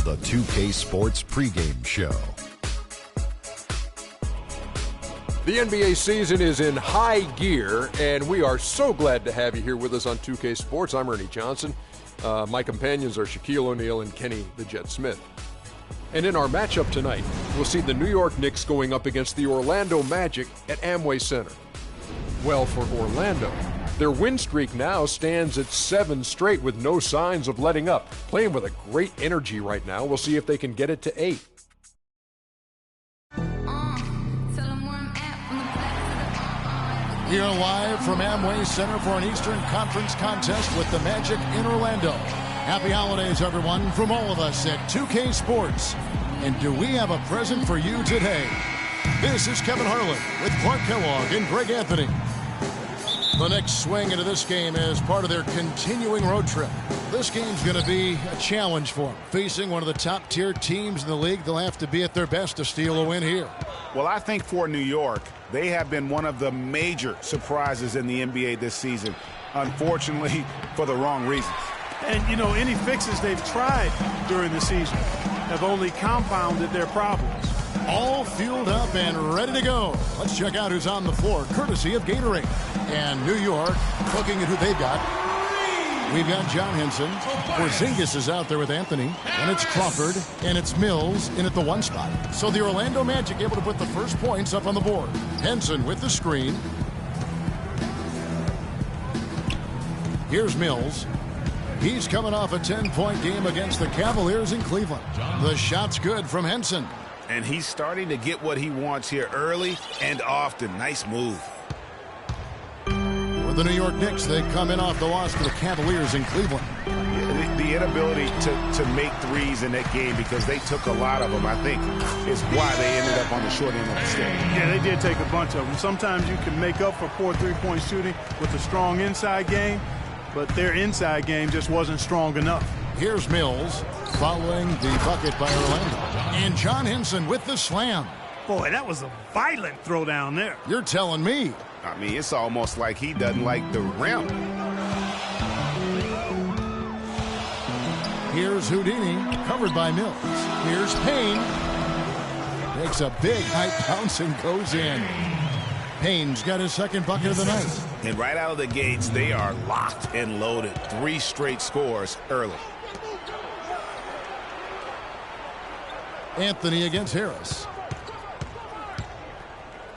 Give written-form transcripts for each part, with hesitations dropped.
the 2K Sports pregame show. The NBA season is in high gear, and we are so glad to have you here with us on 2K Sports. I'm Ernie Johnson. My companions are Shaquille O'Neal and Kenny the Jet Smith. And in our matchup tonight, we'll see the New York Knicks going up against the Orlando Magic at Amway Center. Well, for Orlando, their win streak now stands at 7 straight with no signs of letting up. Playing with a great energy right now. We'll see if they can get it to 8. Here live from Amway Center for an Eastern Conference contest with the Magic in Orlando. Happy holidays, everyone, from all of us at 2K Sports. And do we have a present for you today? This is Kevin Harlan with Clark Kellogg and Greg Anthony. The next swing into this game is part of their continuing road trip. This game's going to be a challenge for them. Facing one of the top-tier teams in the league, they'll have to be at their best to steal a win here. Well, I think for New York, they have been one of the major surprises in the NBA this season, unfortunately, for the wrong reasons. And, you know, any fixes they've tried during the season have only compounded their problems. All fueled up and ready to go. Let's check out who's on the floor, courtesy of Gatorade. And New York, looking at who they've got. We've got John Henson. Porzingis is out there with Anthony. And it's Crawford. And it's Mills in at the 1 spot. So the Orlando Magic able to put the first points up on the board. Henson with the screen. Here's Mills. He's coming off a 10-point game against the Cavaliers in Cleveland. The shot's good from Henson. And he's starting to get what he wants here early and often. Nice move. For the New York Knicks, they come in off the loss to the Cavaliers in Cleveland. Yeah, the inability to make threes in that game, because they took a lot of them, I think, is why they ended up on the short end of the stick. Yeah, they did take a bunch of them. Sometimes you can make up for poor three-point shooting with a strong inside game, but their inside game just wasn't strong enough. Here's Mills following the bucket by Orlando. And John Henson with the slam. Boy, that was a violent throw down there. You're telling me. I mean, it's almost like he doesn't like the rim. Here's Houdini, covered by Mills. Here's Payne. Takes a big high bounce and goes in. Payne's got his second bucket of the night. And right out of the gates, they are locked and loaded. 3 straight scores early. Anthony against Harris.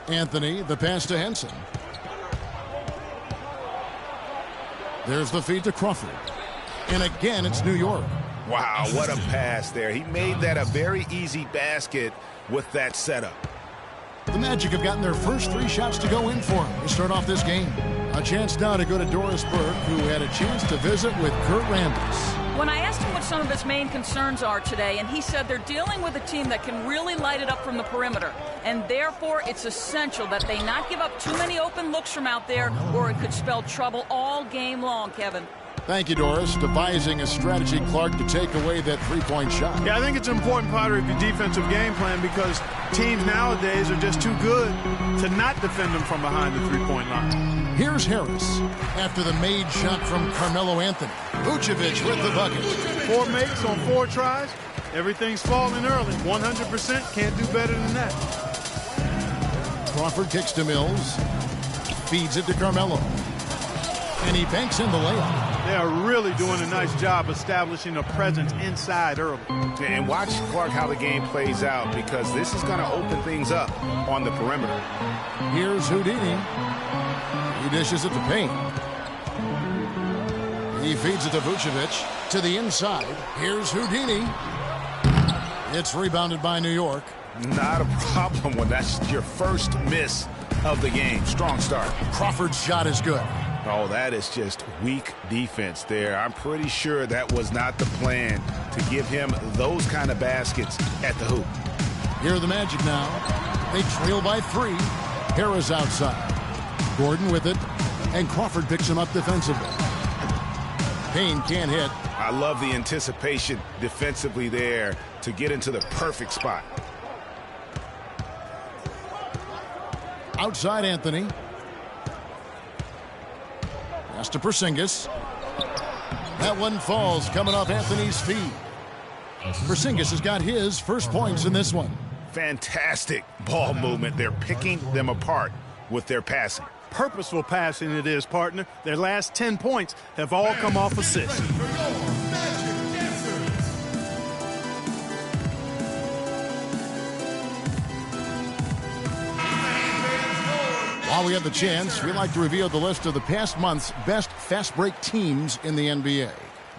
Anthony, the pass to Henson. There's the feed to Crawford. And again, it's New York. Wow, what a pass there. He made that a very easy basket with that setup. The Magic have gotten their first 3 shots to go in for him to start off this game. A chance now to go to Doris Burke, who had a chance to visit with Kurt Rambis. When I asked him what some of his main concerns are today, and he said they're dealing with a team that can really light it up from the perimeter, and therefore it's essential that they not give up too many open looks from out there, or it could spell trouble all game long, Kevin. Thank you, Doris. Devising a strategy, Clark, to take away that 3-point shot. Yeah, I think it's an important part of your defensive game plan, because teams nowadays are just too good to not defend them from behind the 3-point line. Here's Harris after the made shot from Carmelo Anthony. Vucevic with the bucket. 4 makes on 4 tries. Everything's falling early. 100%. Can't do better than that. Crawford kicks to Mills. Feeds it to Carmelo. And he banks in the layup. They are really doing a nice job establishing a presence inside early. And watch, Clark, how the game plays out, because this is going to open things up on the perimeter. Here's Houdini. He dishes it to Payne. He feeds it to Vucevic to the inside. Here's Houdini. It's rebounded by New York. Not a problem when that's your first miss of the game. Strong start. Crawford's shot is good. Oh, that is just weak defense there. I'm pretty sure that was not the plan, to give him those kind of baskets at the hoop. Here are the Magic now. They trail by 3. Harris outside. Gordon with it. And Crawford picks him up defensively. Payne can't hit. I love the anticipation defensively there to get into the perfect spot. Outside Anthony. Pass to Porzingis. That one falls, coming off Anthony's feet. Porzingis has got his first points in this one. Fantastic ball movement. They're picking them apart with their passing. Purposeful passing it is, partner. Their last 10 points have all come off assists. While we have the chance, we'd like to reveal the list of the past month's best fast break teams in the NBA.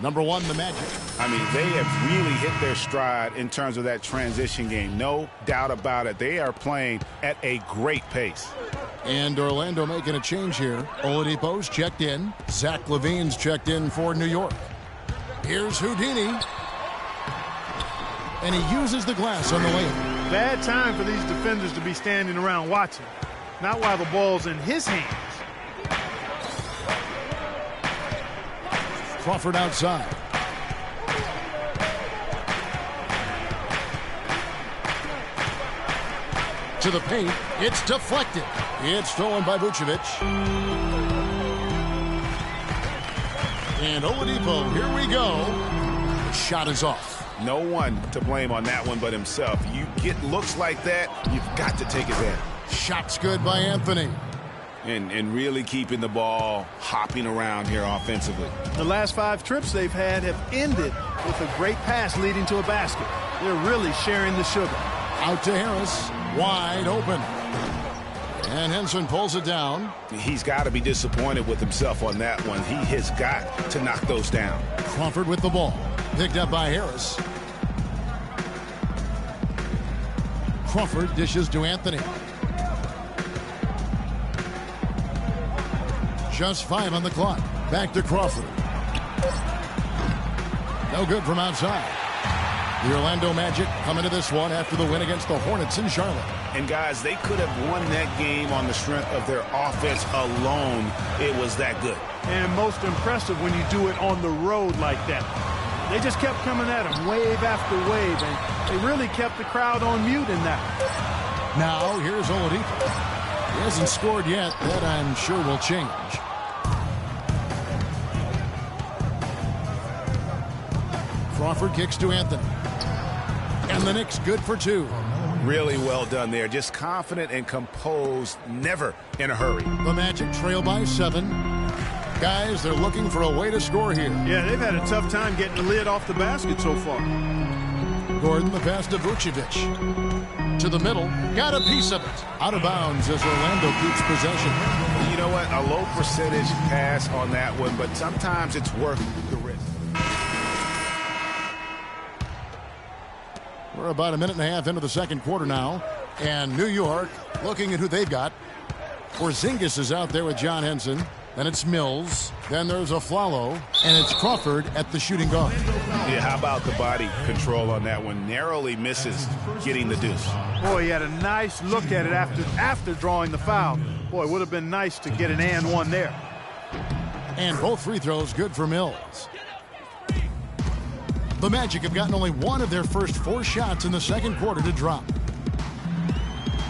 Number 1, the Magic. I mean, they have really hit their stride in terms of that transition game. No doubt about it. They are playing at a great pace. And Orlando making a change here. Oladipo's checked in. Zach LaVine's checked in for New York. Here's Houdini. And he uses the glass on the layup. Bad time for these defenders to be standing around watching. Not while the ball's in his hands. Crawford outside. To the paint. It's deflected. It's stolen by Vucevic. And Oladipo, here we go. The shot is off. No one to blame on that one but himself. You get looks like that, you've got to take advantage. Shot's good by Anthony. And really keeping the ball hopping around here offensively. The last 5 trips they've had have ended with a great pass leading to a basket. They're really sharing the sugar. Out to Harris. Wide open. And Henson pulls it down. He's got to be disappointed with himself on that one. He has got to knock those down. Crawford with the ball. Picked up by Harris. Crawford dishes to Anthony. Just 5 on the clock. Back to Crawford. No good from outside. The Orlando Magic come into this one after the win against the Hornets in Charlotte. And guys, they could have won that game on the strength of their offense alone. It was that good. And most impressive when you do it on the road like that. They just kept coming at them wave after wave, and they really kept the crowd on mute in that. Now here's Oladipo. He hasn't scored yet. That I'm sure will change. Crawford kicks to Anthony. And the Knicks good for 2. Really well done there. Just confident and composed, never in a hurry. The Magic trail by 7. Guys, they're looking for a way to score here. Yeah, they've had a tough time getting the lid off the basket so far. Gordon, the pass to Vucevic. To the middle. Got a piece of it. Out of bounds as Orlando keeps possession. You know what? A low percentage pass on that one, but sometimes it's worth the risk. We're about a minute and a half into the second quarter now. And New York looking at who they've got. Porzingis is out there with John Henson. Then it's Mills. Then there's Aflalo. And it's Crawford at the shooting guard. Yeah, how about the body control on that one? Narrowly misses getting the deuce. Boy, he had a nice look at it after drawing the foul. Boy, it would have been nice to get an and one there. And both free throws good for Mills. The Magic have gotten only one of their first 4 shots in the second quarter to drop.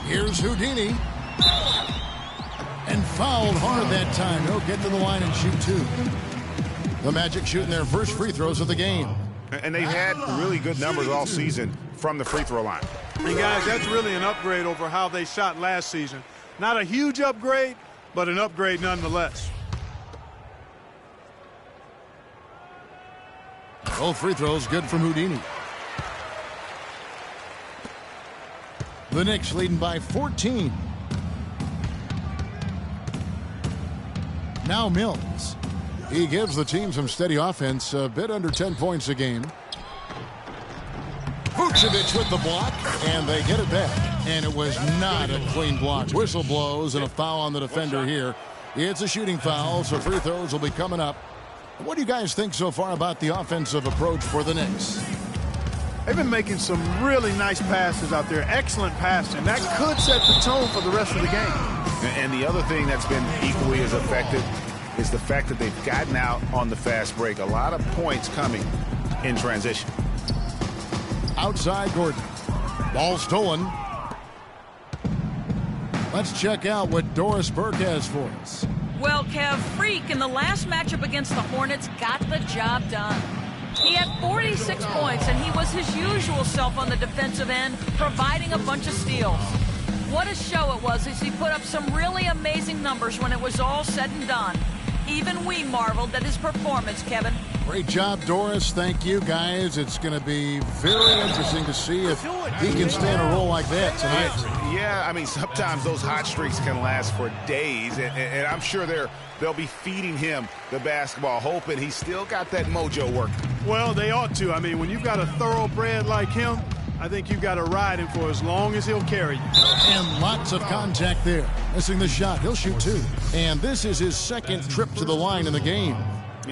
Here's Houdini. And fouled hard that time. He'll get to the line and shoot 2. The Magic shooting their first free throws of the game. And they've had really good numbers all season from the free throw line. And guys, that's really an upgrade over how they shot last season. Not a huge upgrade, but an upgrade nonetheless. Both free throws good from Houdini. The Knicks leading by 14. Now Mills. He gives the team some steady offense, a bit under 10 points a game. Vucevic with the block, and they get it back. And it was not a clean block. Whistle blows and a foul on the defender here. It's a shooting foul, so free throws will be coming up. What do you guys think so far about the offensive approach for the Knicks? They've been making some really nice passes out there. Excellent passing. That could set the tone for the rest of the game. And the other thing that's been equally as effective is the fact that they've gotten out on the fast break. A lot of points coming in transition. Outside Gordon. Ball stolen. Let's check out what Doris Burke has for us. Well, Kev, Freak in the last matchup against the Hornets got the job done. He had 46 points, and he was his usual self on the defensive end, providing a bunch of steals. What a show it was as he put up some really amazing numbers when it was all said and done. Even we marveled at his performance, Kevin. Great job, Doris. Thank you, guys. It's going to be very interesting to see if he can stay in a role like that tonight. Yeah, I mean, sometimes those hot streaks can last for days, and I'm sure they'll be feeding him the basketball, hoping he's still got that mojo working. Well, they ought to. I mean, when you've got a thoroughbred like him, I think you've got to ride him for as long as he'll carry you. And lots of contact there. Missing the shot. He'll shoot two. And this is his second trip to the line in the game.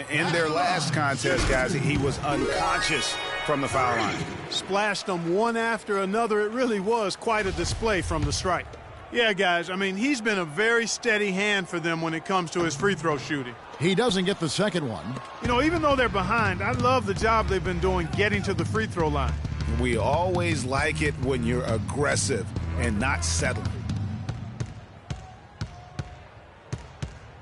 In their last contest, guys, he was unconscious from the foul line. Splashed them one after another. It really was quite a display from the stripe. Yeah, guys, I mean, he's been a very steady hand for them when it comes to his free throw shooting. He doesn't get the second one. You know, even though they're behind, I love the job they've been doing getting to the free throw line. We always like it when you're aggressive and not settling.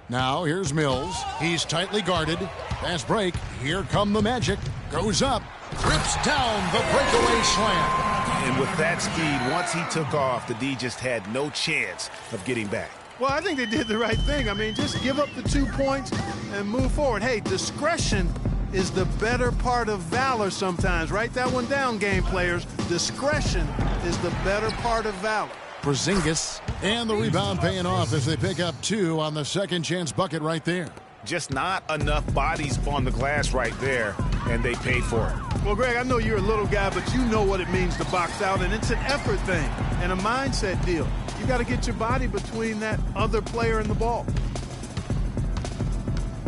Now here's Mills. He's tightly guarded. Fast break. Here come the Magic. Goes up. Rips down the breakaway slam. And with that speed, once he took off, the D just had no chance of getting back. Well, I think they did the right thing. I mean, just give up the 2 points and move forward. Hey, discretion is the better part of valor sometimes. Write that one down, game players. Discretion is the better part of valor. Porzingis, and the rebound paying off as they pick up 2 on the second chance bucket right there. Just not enough bodies on the glass right there, and they paid for it. Well, Greg, I know you're a little guy, but you know what it means to box out, and it's an effort thing and a mindset deal. You got to get your body between that other player and the ball.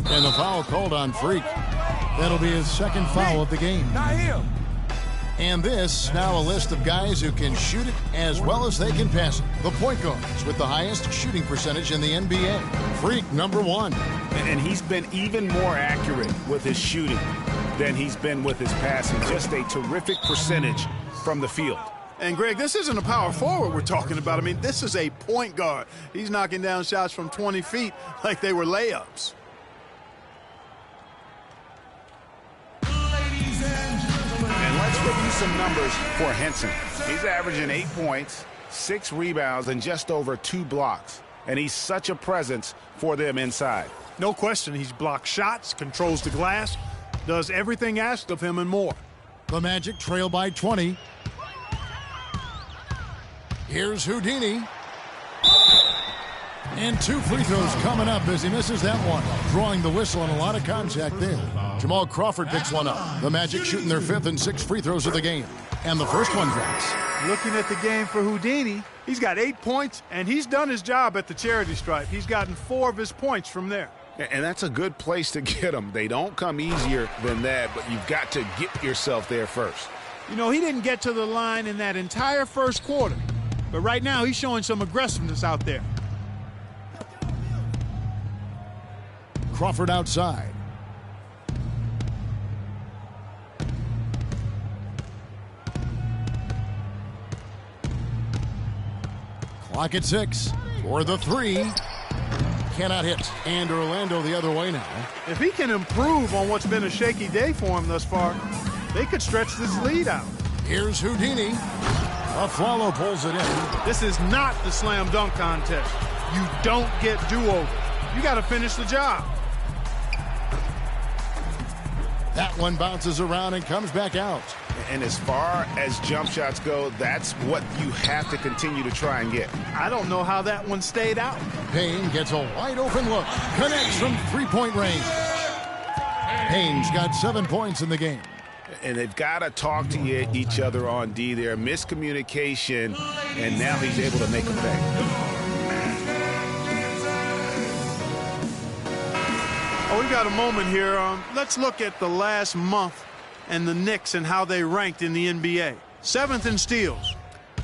And the foul called on Freak. That'll be his second foul of the game. Not him. And this, now a list of guys who can shoot it as well as they can pass it. The point guards with the highest shooting percentage in the NBA. Freak, number 1. And he's been even more accurate with his shooting than he's been with his passing. Just a terrific percentage from the field. And, Greg, this isn't a power forward we're talking about. I mean, this is a point guard. He's knocking down shots from 20 feet like they were layups. Let's review some numbers for Henson. He's averaging 8 points, 6 rebounds, and just over 2 blocks. And he's such a presence for them inside. No question, he's blocked shots, controls the glass, does everything asked of him and more. The Magic trail by 20. Here's Houdini. And 2 free throws coming up as he misses that one. Drawing the whistle and a lot of contact there. Jamal Crawford picks one up. The Magic shooting their 5th and 6th free throws of the game. And the first one drops. Looking at the game for Houdini, he's got 8 points, and he's done his job at the charity stripe. He's gotten 4 of his points from there. And that's a good place to get them. They don't come easier than that, but you've got to get yourself there first. You know, he didn't get to the line in that entire first quarter. But right now, he's showing some aggressiveness out there. Crawford outside. Clock at 6 for the 3. Cannot hit. And Orlando the other way now. If he can improve on what's been a shaky day for him thus far, they could stretch this lead out. Here's Houdini. Afflalo pulls it in. This is not the slam dunk contest. You don't get do-over. You got to finish the job. That one bounces around and comes back out. And as far as jump shots go, that's what you have to continue to try and get. I don't know how that one stayed out. Payne gets a wide open look. Connects from 3-point range. Payne's got 7 points in the game. And they've got to talk to each other on D there. Miscommunication, and now he's able to make a pay. Oh, we got a moment here. Let's look at the last month and the Knicks and how they ranked in the NBA. 7th in steals,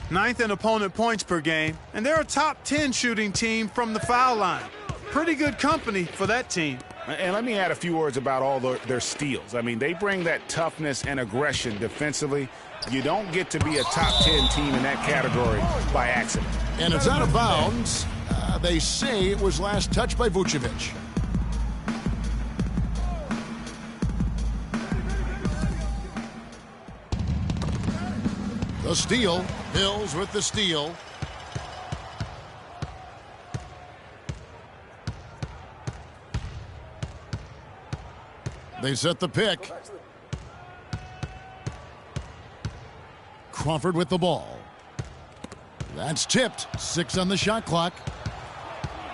9th in opponent points per game, and they're a top 10 shooting team from the foul line. Pretty good company for that team. And let me add a few words about all their steals. I mean, they bring that toughness and aggression defensively. You don't get to be a top 10 team in that category by accident. And it's out of bounds. They say it was last touched by Vucevic. The steal. Bills with the steal. They set the pick. Crawford with the ball. That's tipped. 6 on the shot clock.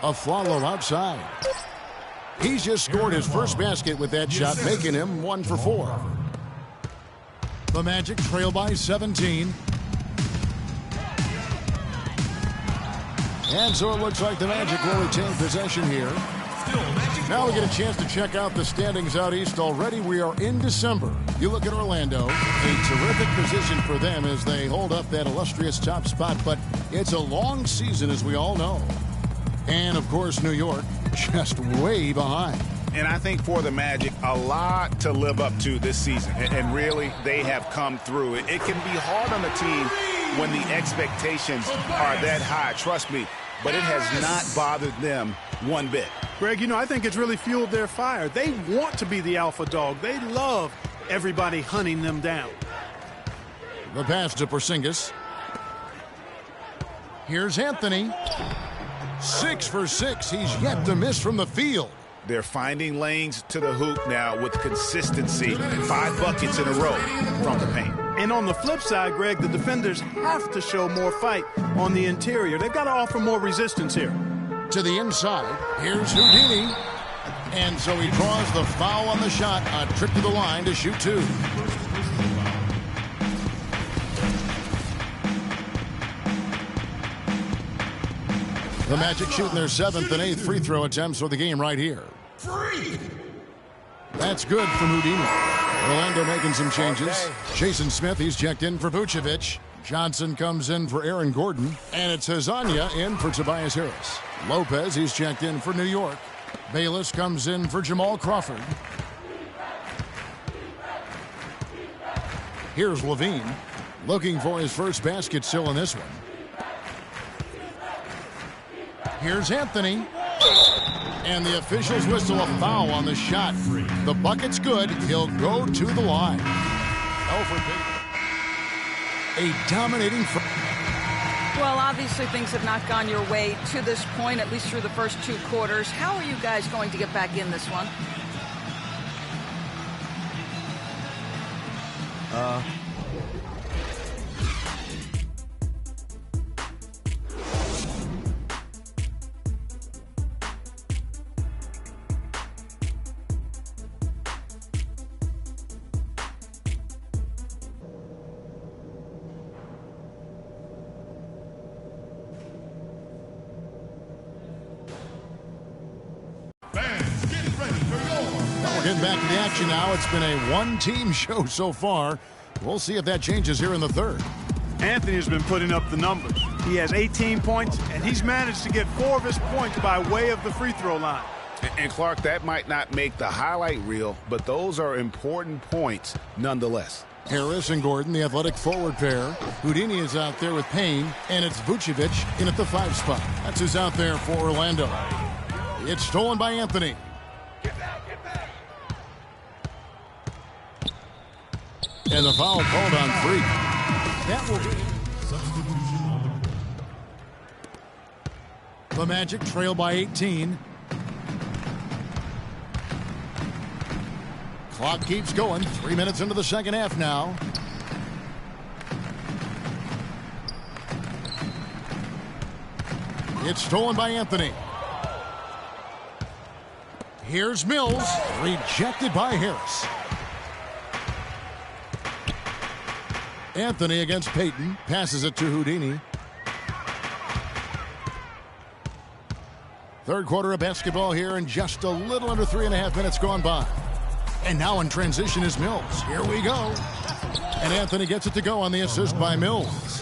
A follow outside. He's just scored his first basket with that shot, making him 1 for 4. The Magic trail by 17. And so it looks like the Magic will retain possession here. Now we get a chance to check out the standings out east. Already we are in December. You look at Orlando, a terrific position for them as they hold up that illustrious top spot, but it's a long season as we all know. And of course New York just way behind. And I think for the Magic, a lot to live up to this season. And really, they have come through. It can be hard on the team when the expectations are that high, trust me. But it has not bothered them one bit. Greg, you know, I think it's really fueled their fire. They want to be the alpha dog. They love everybody hunting them down. The pass to Porzingis. Here's Anthony. 6 for 6. He's yet to miss from the field. They're finding lanes to the hoop now with consistency. 5 buckets in a row from the paint. And on the flip side, Greg, the defenders have to show more fight on the interior. They've got to offer more resistance here. To the inside, here's Houdini. And so he draws the foul on the shot. A trip to the line to shoot 2. The Magic shooting their 7th and 8th free throw attempts for the game right here. That's good from Houdini. Orlando making some changes. Jason Smith, he's checked in for Vucevic. Johnson comes in for Aaron Gordon. And it's Hezonja in for Tobias Harris. Lopez, he's checked in for New York. Bayless comes in for Jamal Crawford. Here's Levine, looking for his first basket still in this one. Here's Anthony. And the officials whistle a foul on the shot. The bucket's good. He'll go to the line. Over a dominating. Well, obviously things have not gone your way to this point, at least through the first 2 quarters. How are you guys going to get back in this one? Getting back to the action now. It's been a one-team show so far. We'll see if that changes here in the third. Anthony's been putting up the numbers. He has 18 points, and he's managed to get 4 of his points by way of the free throw line. And Clark, that might not make the highlight reel, but those are important points nonetheless. Harris and Gordon, the athletic forward pair. Houdini is out there with Payne, and it's Vucevic in at the 5 spot. That's who's out there for Orlando. It's stolen by Anthony. And the foul called on Free. That will be. The Magic trail by 18. Clock keeps going. 3 minutes into the second half now. It's stolen by Anthony. Here's Mills. Rejected by Harris. Anthony against Payton. Passes it to Houdini. Third quarter of basketball here, and just a little under 3.5 minutes gone by. And now in transition is Mills. Here we go. And Anthony gets it to go on the assist by Mills.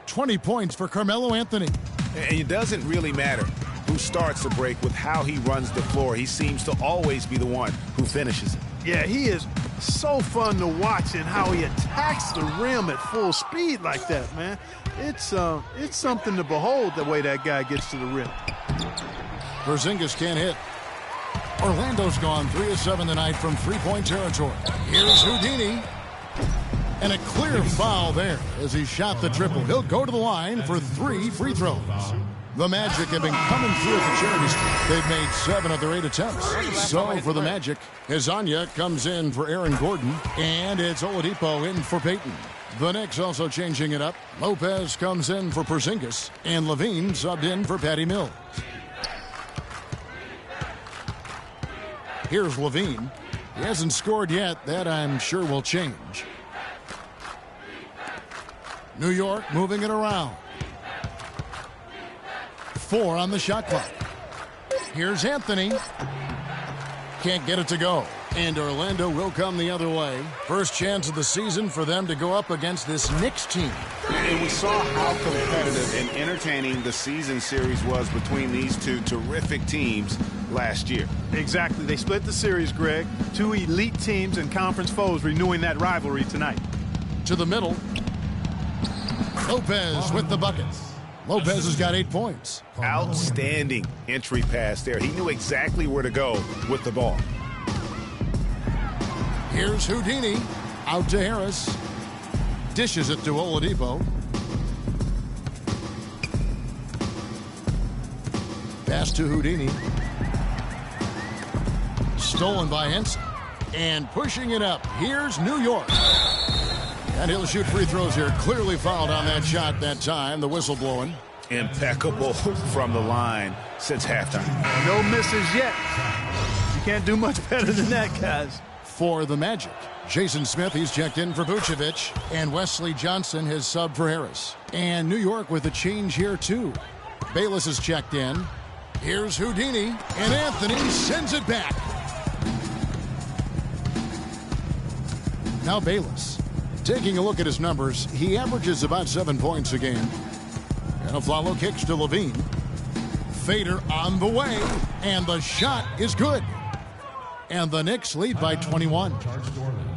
20 points for Carmelo Anthony. And it doesn't really matter who starts the break with how he runs the floor. He seems to always be the one who finishes it. Yeah, he is so fun to watch and how he attacks the rim at full speed like that, man. It's something to behold the way that guy gets to the rim. Porzingis can't hit. Orlando's gone 3 of 7 tonight from 3-point territory. Here's Houdini. And a clear foul there as he shot the triple. He'll go to the line for 3 free throws. The Magic have been coming through at the charity streak. They've made 7 of their 8 attempts. So for the Magic, Hezonja comes in for Aaron Gordon, and it's Oladipo in for Payton. The Knicks also changing it up. Lopez comes in for Porzingis, and Levine subbed in for Patty Mills. Here's Levine. He hasn't scored yet. That I'm sure will change. New York moving it around. 4 on the shot clock. Here's Anthony. Can't get it to go. And Orlando will come the other way. First chance of the season for them to go up against this Knicks team. And we saw how competitive and entertaining the season series was between these two terrific teams last year. Exactly. They split the series, Greg. 2 elite teams and conference foes renewing that rivalry tonight. To the middle. Lopez with the buckets. Lopez has got 8 points. Outstanding entry pass there. He knew exactly where to go with the ball. Here's Houdini. Out to Harris. Dishes it to Oladipo. Pass to Houdini. Stolen by Henson. And pushing it up. Here's New York. And he'll shoot free throws here. Clearly fouled on that shot that time. The whistle blowing. Impeccable from the line since halftime. No misses yet. You can't do much better than that, guys. For the Magic, Jason Smith, he's checked in for Vucevic. And Wesley Johnson has subbed for Harris. And New York with a change here, too. Bayless is checked in. Here's Houdini. And Anthony sends it back. Now Bayless. Taking a look at his numbers, he averages about 7 points a game. And a follow kicks to Levine. Fader on the way, and the shot is good. And the Knicks lead by 21.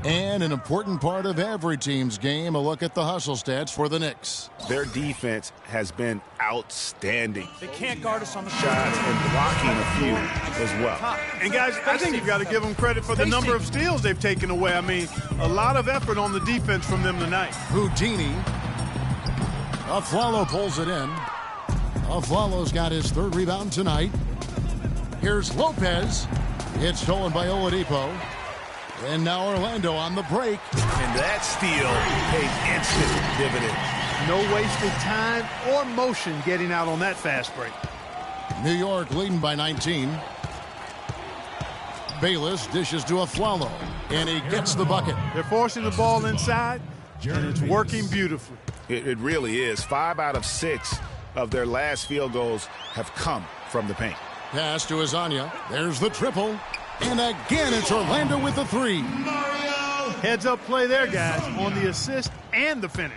And an important part of every team's game, a look at the hustle stats for the Knicks. Their defense has been outstanding. They can't guard us on the shots and blocking a few as well. And guys, I think you've got to give them credit for the number of steals they've taken away. I mean, a lot of effort on the defense from them tonight. Houdini. Aflalo pulls it in. Aflalo's got his 3rd rebound tonight. Here's Lopez. It's stolen by Oladipo. And now Orlando on the break. And that steal paid instant dividends. No wasted time or motion getting out on that fast break. New York leading by 19. Bayless dishes to Aflalo. And he gets the bucket. They're forcing the ball inside, and it's working beautifully. It really is. 5 out of 6 of their last field goals have come from the paint. Pass to Hezonja. There's the triple. And again, it's Orlando with the 3. Heads up play there, guys, on the assist and the finish.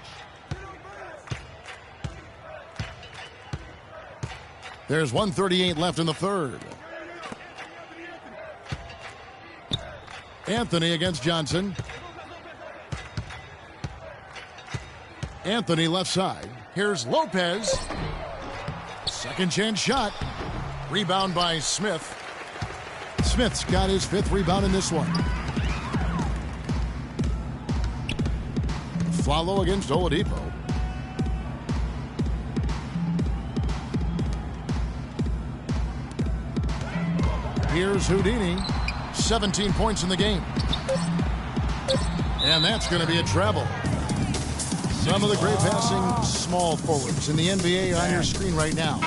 There's 1:38 left in the 3rd. Anthony against Johnson. Anthony left side. Here's Lopez. Second chance shot. Rebound by Smith. Smith's got his 5th rebound in this one. Follow against Oladipo. Here's Houdini. 17 points in the game. And that's going to be a travel. Some of the great passing small forwards in the NBA on your screen right now.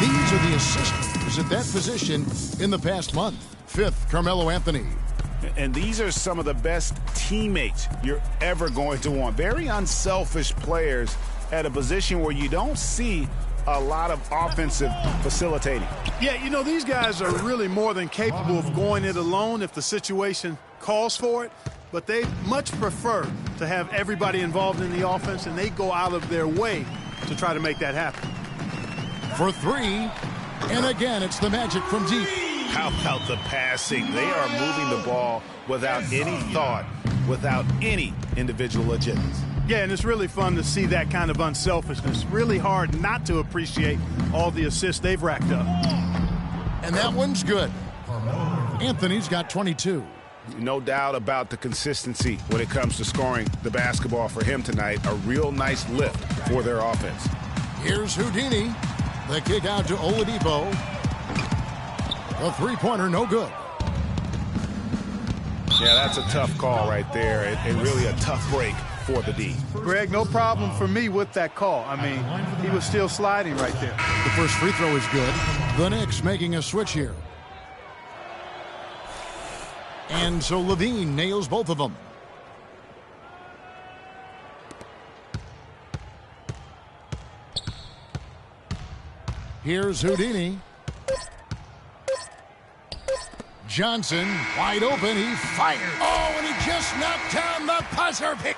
These are the assist leaders at that position in the past month. 5th, Carmelo Anthony. And these are some of the best teammates you're ever going to want. Very unselfish players at a position where you don't see a lot of offensive facilitating. Yeah, you know, these guys are really more than capable of going it alone if the situation calls for it. But they much prefer to have everybody involved in the offense, and they go out of their way to try to make that happen. For 3, and again, it's the Magic from deep. How about the passing? They are moving the ball without any thought, without any individual agendas. Yeah, and it's really fun to see that kind of unselfishness. Really hard not to appreciate all the assists they've racked up. And that one's good. Anthony's got 22. No doubt about the consistency when it comes to scoring the basketball for him tonight. A real nice lift for their offense. Here's Houdini. The kick out to Oladipo. The three-pointer, no good. Yeah, that's a tough call right there, and really a tough break for the D. Greg, no problem for me with that call. I mean, he was still sliding right there. The first free throw is good. The Knicks making a switch here. And so Levine nails both of them. Here's Houdini. Johnson, wide open, he fired. Oh, and he just knocked down the buzzer pick.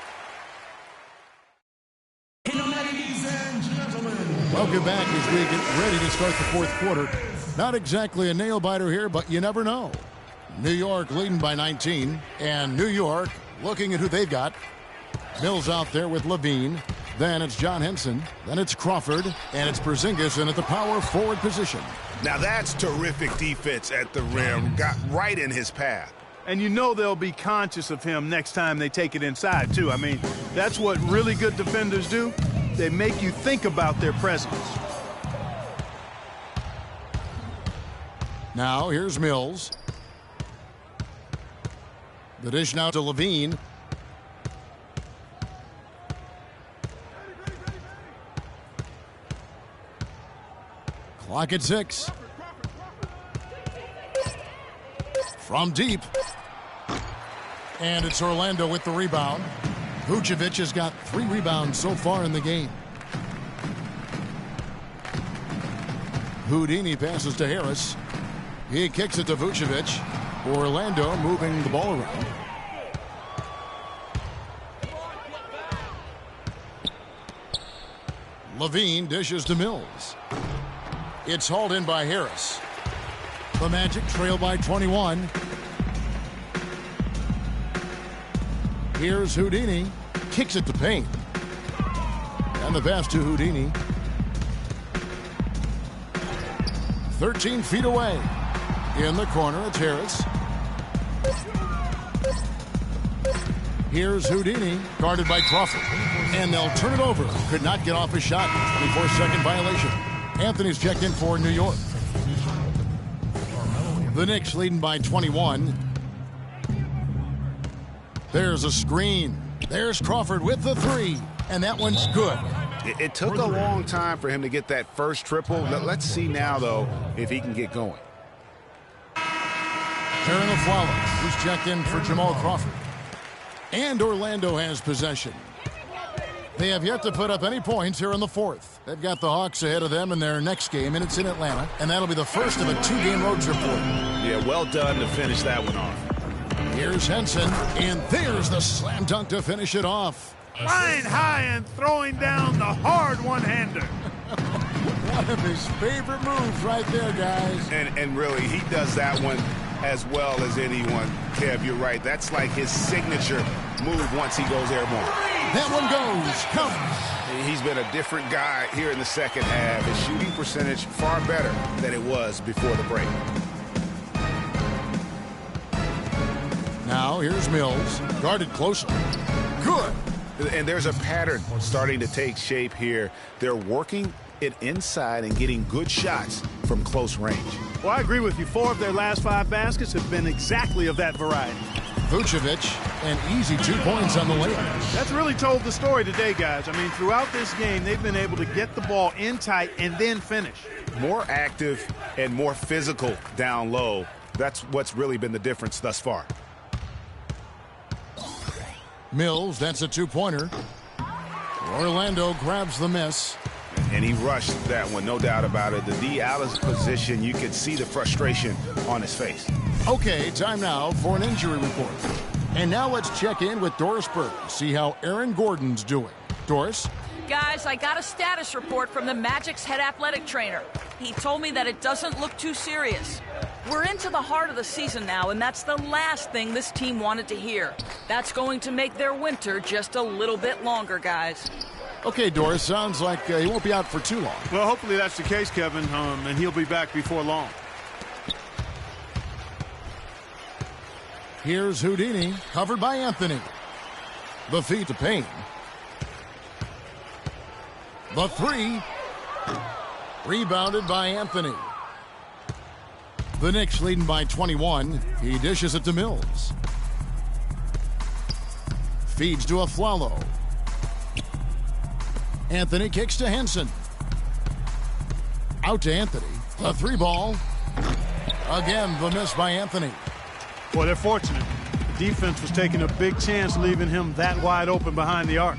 Welcome back as we get ready to start the fourth quarter. Not exactly a nail-biter here, but you never know. New York leading by 19, and New York looking at who they've got. Mills out there with Levine. Then it's John Henson. Then it's Crawford, and it's Porzingis in at the power forward position. Now that's terrific defense at the rim. Got right in his path. And you know they'll be conscious of him next time they take it inside, too. I mean, that's what really good defenders do. They make you think about their presence. Now here's Mills. The dish now to Levine. Clock at 6. From deep. And it's Orlando with the rebound. Vucevic has got 3 rebounds so far in the game. Houdini passes to Harris. He kicks it to Vucevic. Orlando moving the ball around. Levine dishes to Mills. It's hauled in by Harris. The Magic trail by 21. Here's Houdini. Kicks it to Payne. And the pass to Houdini. 13 feet away. In the corner, it's Harris. Here's Houdini, guarded by Crawford. And they'll turn it over. Could not get off his shot. 24-second violation. Anthony's checked in for New York. The Knicks leading by 21. There's a screen. There's Crawford with the 3. And that one's good. It took a long time for him to get that first triple. Let's see now, though, if he can get going. Aaron Aflalo, who's checked in for Jamal Crawford. And Orlando has possession. They have yet to put up any points here in the fourth. They've got the Hawks ahead of them in their next game, and it's in Atlanta. And that'll be the first of a 2-game road trip for them. Yeah, well done to finish that one off. Here's Henson, and there's the slam dunk to finish it off. Flying high and throwing down the hard one-hander. One of his favorite moves right there, guys. And really, he does that one as well as anyone. Kev, you're right. That's like his signature move once he goes airborne. That one goes. Comes. He's been a different guy here in the second half. His shooting percentage far better than it was before the break. Now here's Mills, guarded closely. Good. And there's a pattern starting to take shape here. They're working it inside and getting good shots from close range. Well, I agree with you. 4 of their last 5 baskets have been exactly of that variety. Vucevic, an easy 2 points on the layup. That's really told the story today, guys. I mean, throughout this game, they've been able to get the ball in tight and then finish. More active and more physical down low. That's what's really been the difference thus far. Mills, that's a 2-pointer. Orlando grabs the miss. And he rushed that one, no doubt about it. The D out of position, you could see the frustration on his face. Okay, time now for an injury report. And now let's check in with Doris Burke to see how Aaron Gordon's doing. Doris? Guys, I got a status report from the Magic's head athletic trainer. He told me that it doesn't look too serious. We're into the heart of the season now, and that's the last thing this team wanted to hear. That's going to make their winter just a little bit longer, guys. Okay, Doris, sounds like he won't be out for too long. Well, hopefully that's the case, Kevin, and he'll be back before long. Here's Houdini, covered by Anthony. The feed to Payne. The three. Rebounded by Anthony. The Knicks leading by 21. He dishes it to Mills. Feeds to Aflalo. Anthony kicks to Henson. Out to Anthony. The three ball. Again, the miss by Anthony. Well, they're fortunate. The defense was taking a big chance leaving him that wide open behind the arc.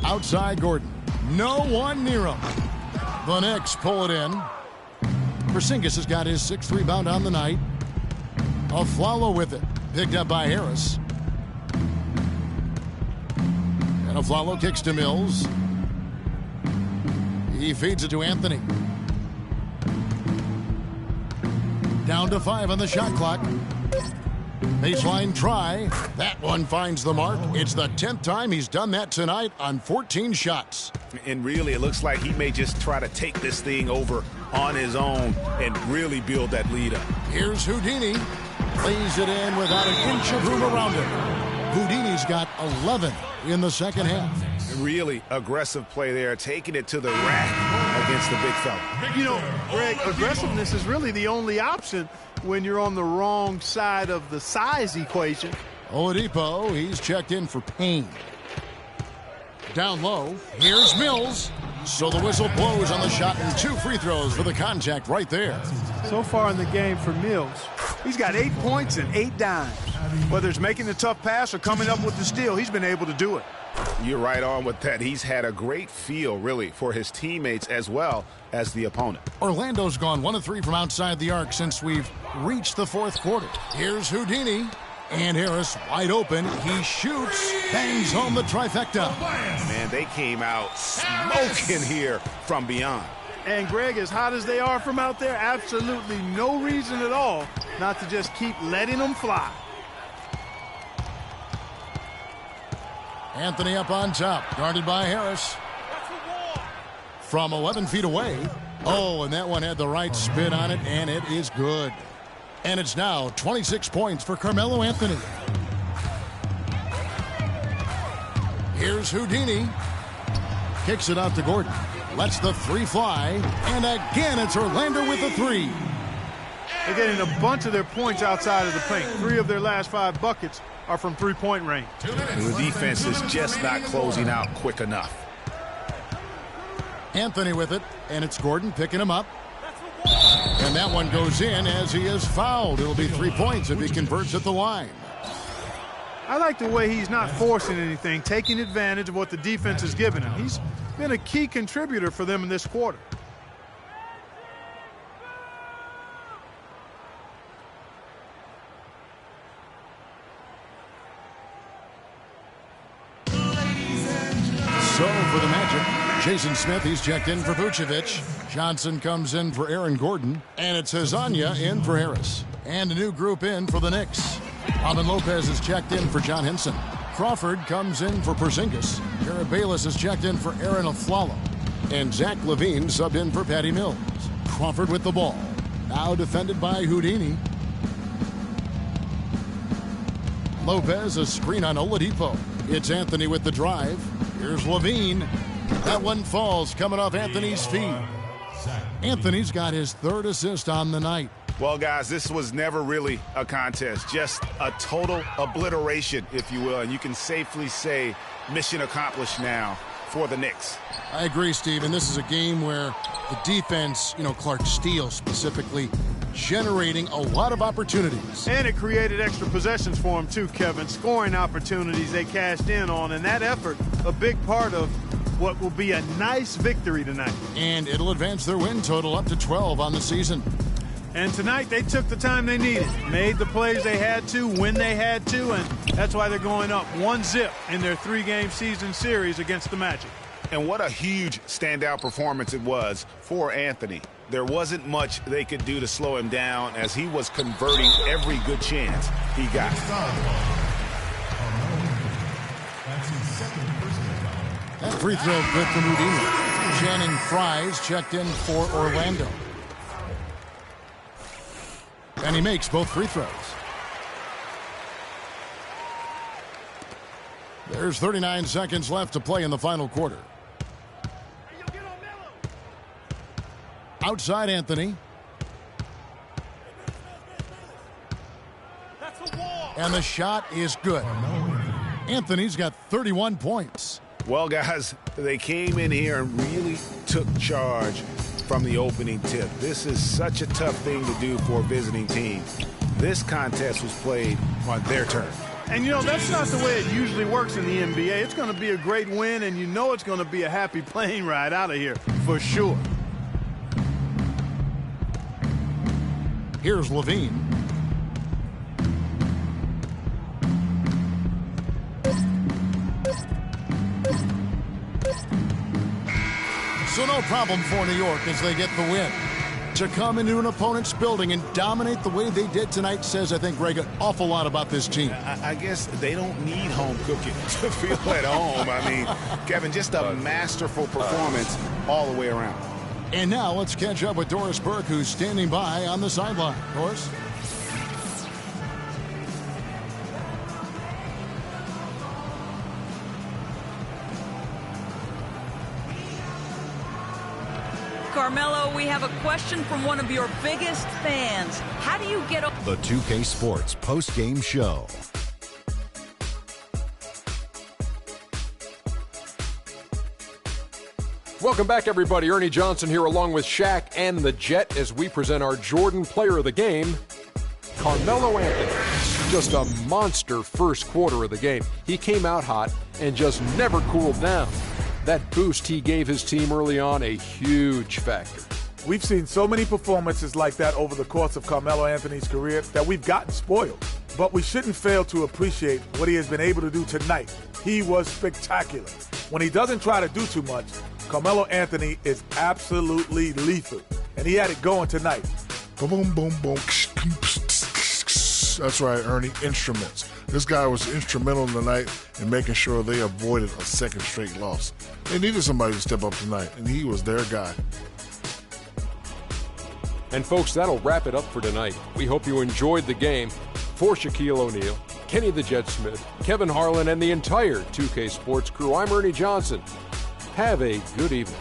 Outside Gordon. No one near him. The Knicks pull it in. Porzingis has got his 6th rebound on the night. Aflalo with it. Picked up by Harris. And Aflalo kicks to Mills. He feeds it to Anthony. Down to 5 on the shot clock. Baseline try. That one finds the mark. It's the 10th time he's done that tonight on 14 shots. And really, it looks like he may just try to take this thing over on his own and really build that lead up. Here's Houdini. Lays it in without an inch of room around him. Houdini's got 11 in the second half. Really aggressive play there, taking it to the rack against the big fella. You know, Greg, aggressiveness is really the only option when you're on the wrong side of the size equation. Oladipo, he's checked in for Payne. Down low, here's Mills. So the whistle blows on the shot and 2 free throws for the contact right there. So far in the game for Mills, he's got 8 points and 8 dimes. Whether it's making the tough pass or coming up with the steal, he's been able to do it. You're right on with that. He's had a great feel, really, for his teammates as well as the opponent. Orlando's gone 1 of 3 from outside the arc since we've reached the 4th quarter. Here's Houdini. And Harris wide open. He shoots. Bangs home the trifecta. Man, they came out smoking here from beyond. And Greg, as hot as they are from out there, absolutely no reason at all not to just keep letting them fly. Anthony up on top, guarded by Harris. From 11 feet away. Oh, and that one had the right spin on it, and it is good. And it's now 26 points for Carmelo Anthony. Here's Houdini. Kicks it out to Gordon. Lets the 3 fly. And again, it's Orlando with the 3. They're getting a bunch of their points outside of the paint. 3 of their last 5 buckets are from 3-point range. The defense is just not closing out quick enough. Anthony with it, and it's Gordon picking him up. And that one goes in as he is fouled. It'll be 3 points if he converts at the line. I like the way he's not forcing anything, taking advantage of what the defense has given him. He's been a key contributor for them in this quarter. So for the Magic, Jason Smith, he's checked in for Vucevic. Johnson comes in for Aaron Gordon. And it's Hezonja in for Harris. And a new group in for the Knicks. Alvin Lopez is checked in for John Henson. Crawford comes in for Porzingis. Garrett Bayless is checked in for Aaron Aflalo. And Zach LaVine subbed in for Patty Mills. Crawford with the ball. Now defended by Houdini. Lopez, a screen on Oladipo. It's Anthony with the drive. Here's LaVine. That one falls coming off Anthony's feet. Anthony's got his 3rd assist on the night. Well, guys, this was never really a contest. Just a total obliteration, if you will. And you can safely say mission accomplished now for the Knicks. I agree, Steve. And this is a game where the defense, Clark Steele specifically, generating a lot of opportunities. And it created extra possessions for him too, Kevin. Scoring opportunities they cashed in on. And that effort, a big part of what will be a nice victory tonight. And it'll advance their win total up to 12 on the season. And tonight they took the time they needed, made the plays they had to when they had to, and that's why they're going up 1-0 in their 3-game season series against the Magic. And what a huge standout performance it was for Anthony. There wasn't much they could do to slow him down as he was converting every good chance he got. That free throw good from Houdini. Channing Frye's checked in for Orlando. And he makes both free throws. There's 39 seconds left to play in the final quarter. Outside Anthony. And the shot is good. Anthony's got 31 points. Well, guys, they came in here and really took charge from the opening tip. This is such a tough thing to do for a visiting team. This contest was played on their turn. And, you know, that's not the way it usually works in the NBA. It's going to be a great win, and you know it's going to be a happy plane ride out of here, for sure. Here's Levine. So no problem for New York as they get the win. To come into an opponent's building and dominate the way they did tonight says, I think, Greg, an awful lot about this team. I guess they don't need home cooking to feel at home. I mean, Kevin, just a masterful performance all the way around. And now let's catch up with Doris Burke, who's standing by on the sideline. Doris? Carmelo, we have a question from one of your biggest fans. How do you get The 2K Sports post-game show. Welcome back, everybody. Ernie Johnson here along with Shaq and the Jet as we present our Jordan Player of the Game, Carmelo Anthony. Just a monster first quarter of the game. He came out hot and just never cooled down. That boost he gave his team early on, a huge factor. We've seen so many performances like that over the course of Carmelo Anthony's career that we've gotten spoiled. But we shouldn't fail to appreciate what he has been able to do tonight. He was spectacular. When he doesn't try to do too much, Carmelo Anthony is absolutely lethal. And he had it going tonight. Boom, boom, boom. That's right, Ernie. Instruments. This guy was instrumental tonight in making sure they avoided a second straight loss. They needed somebody to step up tonight, and he was their guy. And folks, that'll wrap it up for tonight. We hope you enjoyed the game. For Shaquille O'Neal, Kenny the Jet Smith, Kevin Harlan, and the entire 2K Sports crew, I'm Ernie Johnson. Have a good evening.